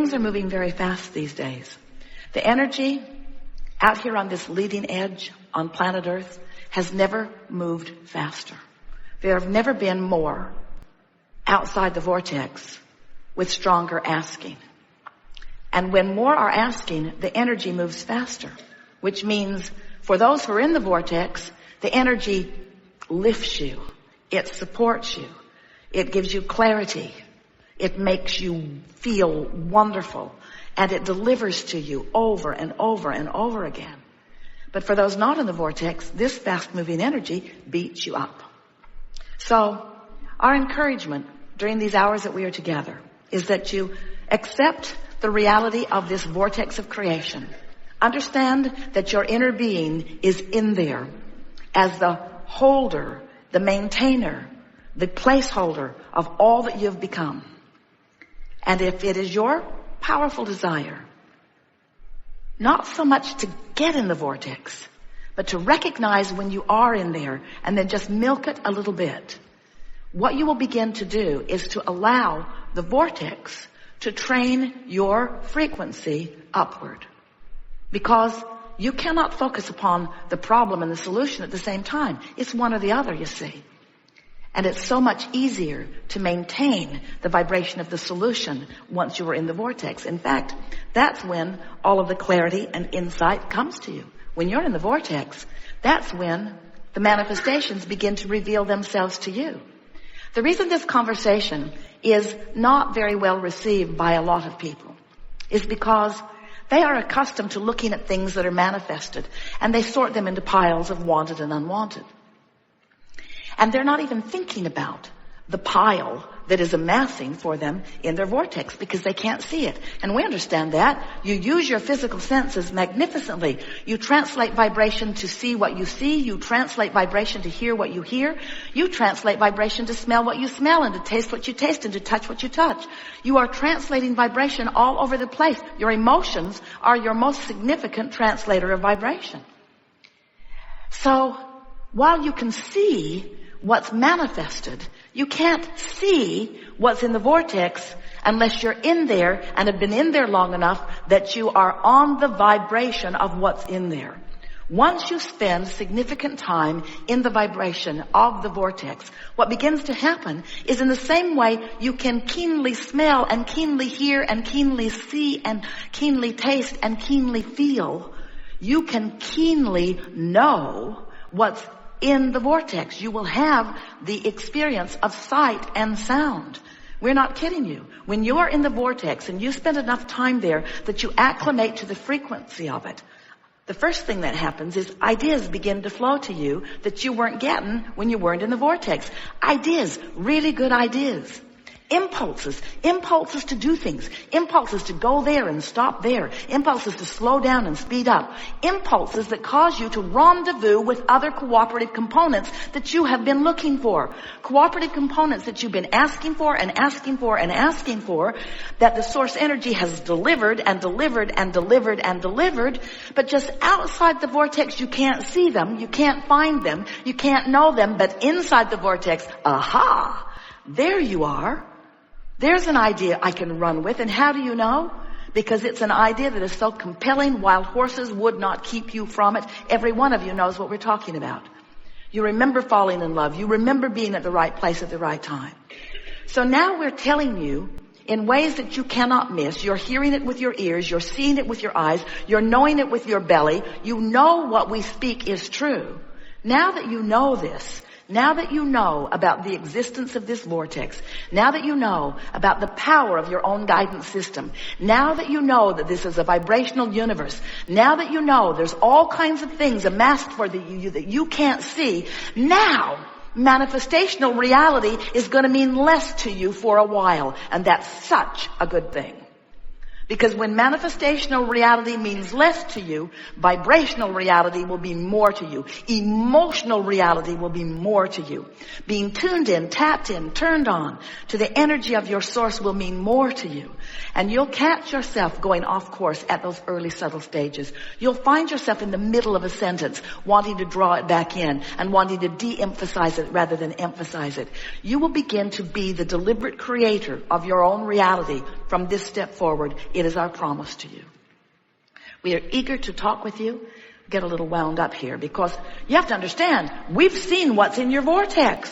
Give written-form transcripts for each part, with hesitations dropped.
things are moving very fast these days. The energy out here on this leading edge on planet Earth has never moved faster. There have never been more outside the vortex with stronger asking. And when more are asking, the energy moves faster, which means for those who are in the vortex, the energy lifts you. It supports you. It gives you clarity. It makes you feel wonderful. And it delivers to you over and over and over again. But for those not in the vortex, this fast-moving energy beats you up. So our encouragement during these hours that we are together is that you accept the reality of this vortex of creation. Understand that your inner being is in there as the holder, the maintainer, the placeholder of all that you've become. And if it is your powerful desire, not so much to get in the vortex, but to recognize when you are in there and then just milk it a little bit, what you will begin to do is to allow the vortex to train your frequency upward. Because you cannot focus upon the problem and the solution at the same time. It's one or the other, you see. And it's so much easier to maintain the vibration of the solution once you are in the vortex. In fact, that's when all of the clarity and insight comes to you. When you're in the vortex, that's when the manifestations begin to reveal themselves to you. The reason this conversation is not very well received by a lot of people is because they are accustomed to looking at things that are manifested, and they sort them into piles of wanted and unwanted. And they're not even thinking about the pile that is amassing for them in their vortex because they can't see it. And we understand that. You use your physical senses magnificently. You translate vibration to see what you see. You translate vibration to hear what you hear. You translate vibration to smell what you smell and to taste what you taste and to touch what you touch. You are translating vibration all over the place. Your emotions are your most significant translator of vibration. So while you can see what's manifested, you can't see what's in the vortex unless you're in there and have been in there long enough that you are on the vibration of what's in there. Once you spend significant time in the vibration of the vortex, what begins to happen is in the same way you can keenly smell and keenly hear and keenly see and keenly taste and keenly feel, you can keenly know what's in the vortex. You will have the experience of sight and sound. We're not kidding you. When you are in the vortex and you spend enough time there that you acclimate to the frequency of it, the first thing that happens is ideas begin to flow to you that you weren't getting when you weren't in the vortex. Ideas, really good ideas. Impulses to do things, impulses to go there and stop there, impulses to slow down and speed up, impulses that cause you to rendezvous with other cooperative components that you have been looking for, cooperative components that you've been asking for and asking for and asking for, that the source energy has delivered and delivered and delivered and delivered, but just outside the vortex you can't see them, you can't find them, you can't know them, but inside the vortex, aha, there you are. There's an idea I can run with. And how do you know? Because it's an idea that is so compelling, wild horses would not keep you from it. Every one of you knows what we're talking about. You remember falling in love. You remember being at the right place at the right time. So now we're telling you in ways that you cannot miss. You're hearing it with your ears. You're seeing it with your eyes. You're knowing it with your belly. You know what we speak is true. Now that you know this, now that you know about the existence of this vortex, now that you know about the power of your own guidance system, now that you know that this is a vibrational universe, now that you know there's all kinds of things amassed for you that you can't see, now manifestational reality is going to mean less to you for a while. And that's such a good thing. Because when manifestational reality means less to you, vibrational reality will be more to you. Emotional reality will be more to you. Being tuned in, tapped in, turned on to the energy of your source will mean more to you. And you'll catch yourself going off course at those early subtle stages. You'll find yourself in the middle of a sentence wanting to draw it back in and wanting to de-emphasize it rather than emphasize it. You will begin to be the deliberate creator of your own reality from this step forward It is our promise to you. We are eager to talk with you. Get a little wound up here because you have to understand, we've seen what's in your vortex.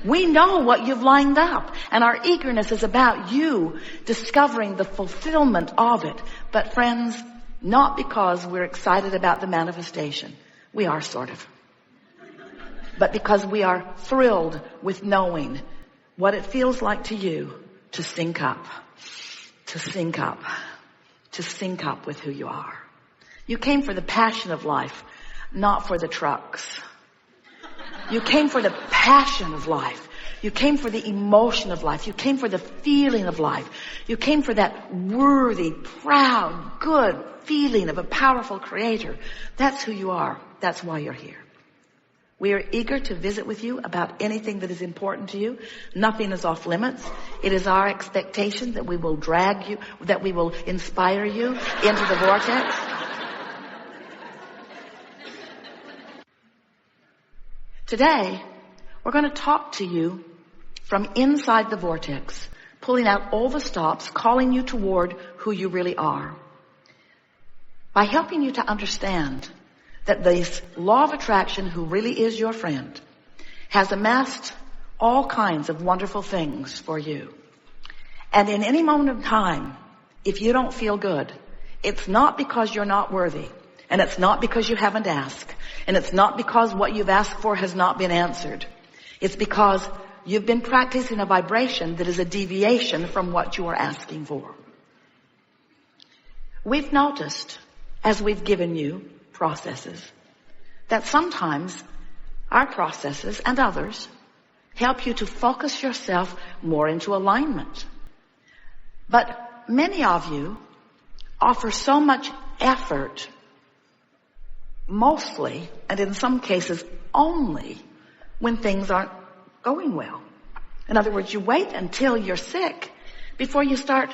We know what you've lined up, and our eagerness is about you discovering the fulfillment of it. But friends, not because we're excited about the manifestation. We are sort of. But because we are thrilled with knowing what it feels like to you to sync up, to sync up, to sync up with who you are. You came for the passion of life, not for the trucks. You came for the passion of life. You came for the emotion of life. You came for the feeling of life. You came for that worthy, proud, good feeling of a powerful creator. That's who you are. That's why you're here. We are eager to visit with you about anything that is important to you. Nothing is off limits. It is our expectation that we will drag you, that we will inspire you into the vortex. Today, we're going to talk to you from inside the vortex, pulling out all the stops, calling you toward who you really are. By helping you to understand that this law of attraction, who really is your friend, has amassed all kinds of wonderful things for you. And in any moment of time, if you don't feel good, it's not because you're not worthy. And it's not because you haven't asked. And it's not because what you've asked for has not been answered. It's because you've been practicing a vibration that is a deviation from what you are asking for. We've noticed, as we've given you processes, that sometimes our processes and others help you to focus yourself more into alignment. But many of you offer so much effort, mostly, and in some cases only, when things aren't going well. In other words, you wait until you're sick before you start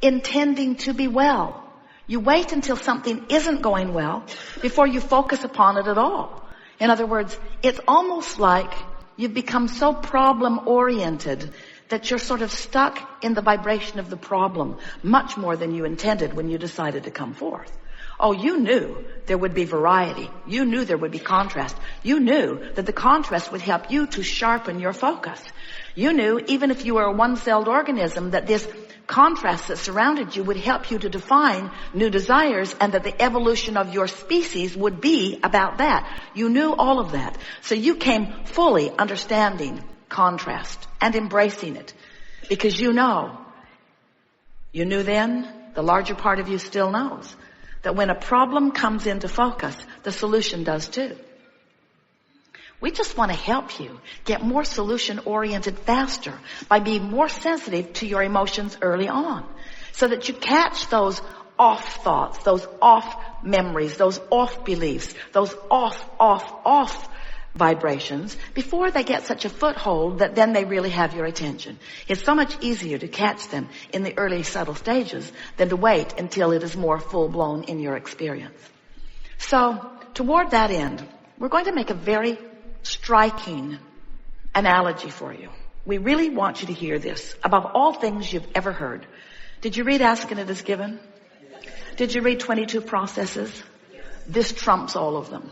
intending to be well. You wait until something isn't going well before you focus upon it at all. In other words, it's almost like you've become so problem-oriented that you're sort of stuck in the vibration of the problem much more than you intended when you decided to come forth. Oh, you knew there would be variety. You knew there would be contrast. You knew that the contrast would help you to sharpen your focus. You knew, even if you were a one-celled organism, that this contrast that surrounded you would help you to define new desires, and that the evolution of your species would be about that. You knew all of that. So you came fully understanding contrast and embracing it, because you knew then, the larger part of you still knows, that when a problem comes into focus, the solution does too. We just want to help you get more solution-oriented faster by being more sensitive to your emotions early on, so that you catch those off thoughts, those off memories, those off beliefs, those off vibrations before they get such a foothold that then they really have your attention. It's so much easier to catch them in the early subtle stages than to wait until it is more full-blown in your experience. So, toward that end, we're going to make a very striking analogy for you. We really want you to hear this above all things you've ever heard. Did you read Ask and It Is Given? Did you read 22 Processes? This trumps all of them.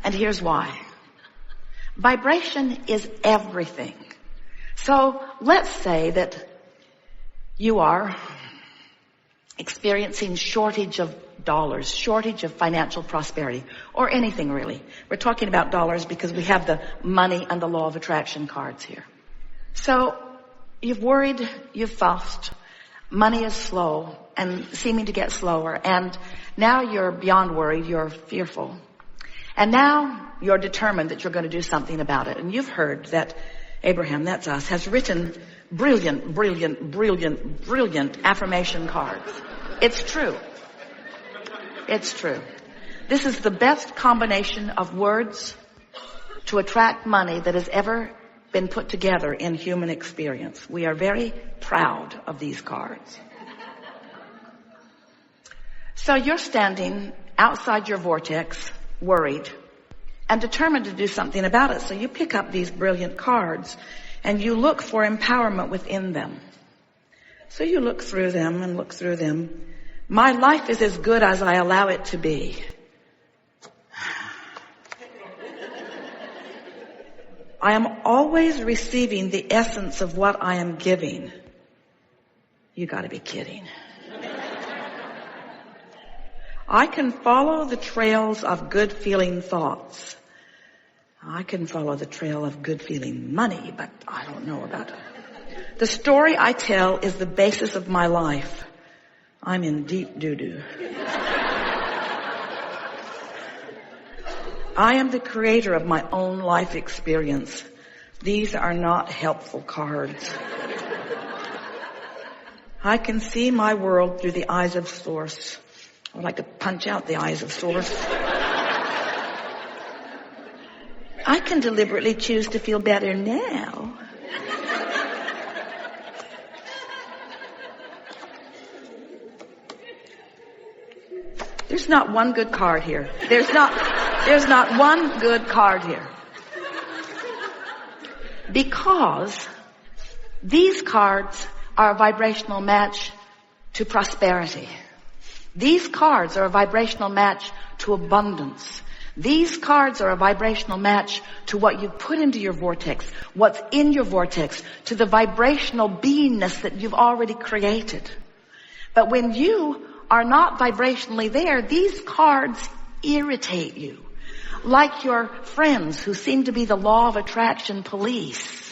And here's why. Vibration is everything. So let's say that you are experiencing shortage of dollars, shortage of financial prosperity, or anything really. We're talking about dollars because we have the money and the law of attraction cards here. So you've worried, you've fussed, money is slow and seeming to get slower, and now you're beyond worried, you're fearful. And now you're determined that you're going to do something about it. And you've heard that Abraham, that's us, has written brilliant affirmation cards. It's true. It's true. This is the best combination of words to attract money that has ever been put together in human experience. We are very proud of these cards. So you're standing outside your vortex, worried, and determined to do something about it. So you pick up these brilliant cards and you look for empowerment within them. So you look through them and look through them. My life is as good as I allow it to be. I am always receiving the essence of what I am giving. You gotta be kidding. I can follow the trails of good feeling thoughts. I can follow the trail of good feeling money, but I don't know about it. The story I tell is the basis of my life. I'm in deep doo-doo. I am the creator of my own life experience. These are not helpful cards. I can see my world through the eyes of Source. I would like to punch out the eyes of Source. I can deliberately choose to feel better now. There's not one good card here. There's not one good card here. Because these cards are a vibrational match to prosperity. These cards are a vibrational match to abundance. These cards are a vibrational match to what you put into your vortex, what's in your vortex, to the vibrational beingness that you've already created. But when you are not vibrationally there, these cards irritate you. Like your friends who seem to be the law of attraction police.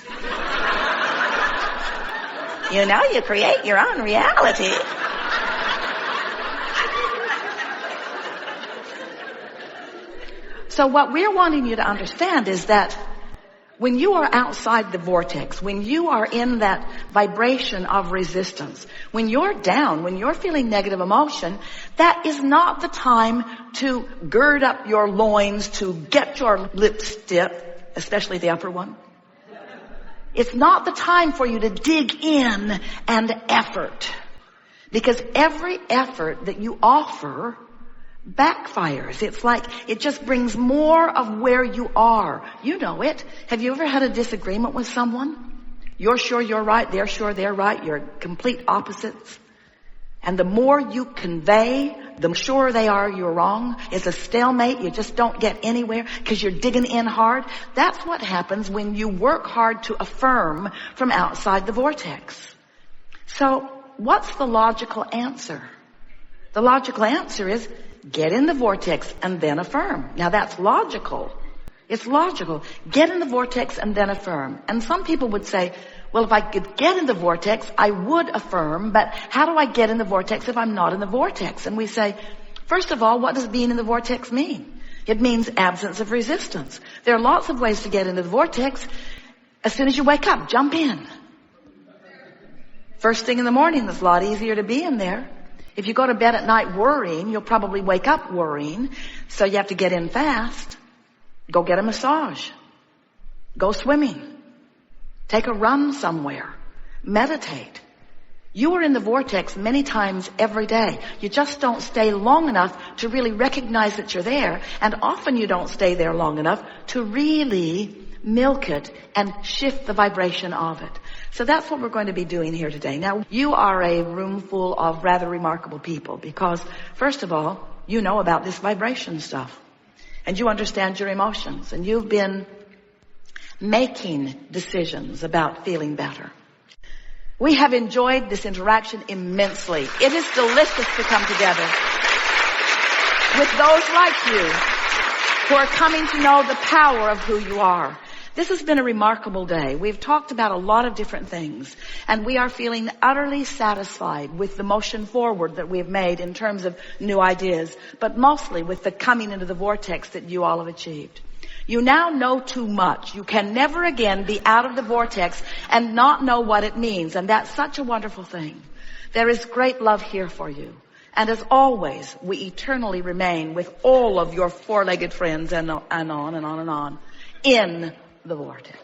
You know, you create your own reality. So what we're wanting you to understand is that when you are outside the vortex, when you are in that vibration of resistance, when you're down, when you're feeling negative emotion, that is not the time to gird up your loins, to get your lips stiff, especially the upper one. It's not the time for you to dig in and effort. Because every effort that you offer backfires. It's like it just brings more of where you are. You know it. Have you ever had a disagreement with someone? You're sure you're right, they're sure they're right, you're complete opposites. And the more you convey, the sure they are you're wrong. It's a stalemate. You just don't get anywhere because you're digging in hard. That's what happens when you work hard to affirm from outside the vortex. So what's the logical answer? The logical answer is get in the vortex and then affirm. Now that's logical. It's logical. Get in the vortex and then affirm. And some people would say, well, if I could get in the vortex, I would affirm, but how do I get in the vortex if I'm not in the vortex? And we say, first of all, what does being in the vortex mean? It means absence of resistance. There are lots of ways to get into the vortex. As soon as you wake up, jump in. First thing in the morning, it's a lot easier to be in there. If you go to bed at night worrying, you'll probably wake up worrying. So you have to get in fast. Go get a massage. Go swimming. Take a run somewhere. Meditate. You are in the vortex many times every day. You just don't stay long enough to really recognize that you're there. And often you don't stay there long enough to really milk it and shift the vibration of it. So that's what we're going to be doing here today. Now, you are a room full of rather remarkable people because, first of all, you know about this vibration stuff. And you understand your emotions. And you've been making decisions about feeling better. We have enjoyed this interaction immensely. It is delicious to come together with those like you who are coming to know the power of who you are. This has been a remarkable day. We've talked about a lot of different things, and we are feeling utterly satisfied with the motion forward that we've made in terms of new ideas, but mostly with the coming into the vortex that you all have achieved. You now know too much. You can never again be out of the vortex and not know what it means, and that's such a wonderful thing. There is great love here for you. And as always, we eternally remain with all of your four-legged friends and on and on and on in the vortex.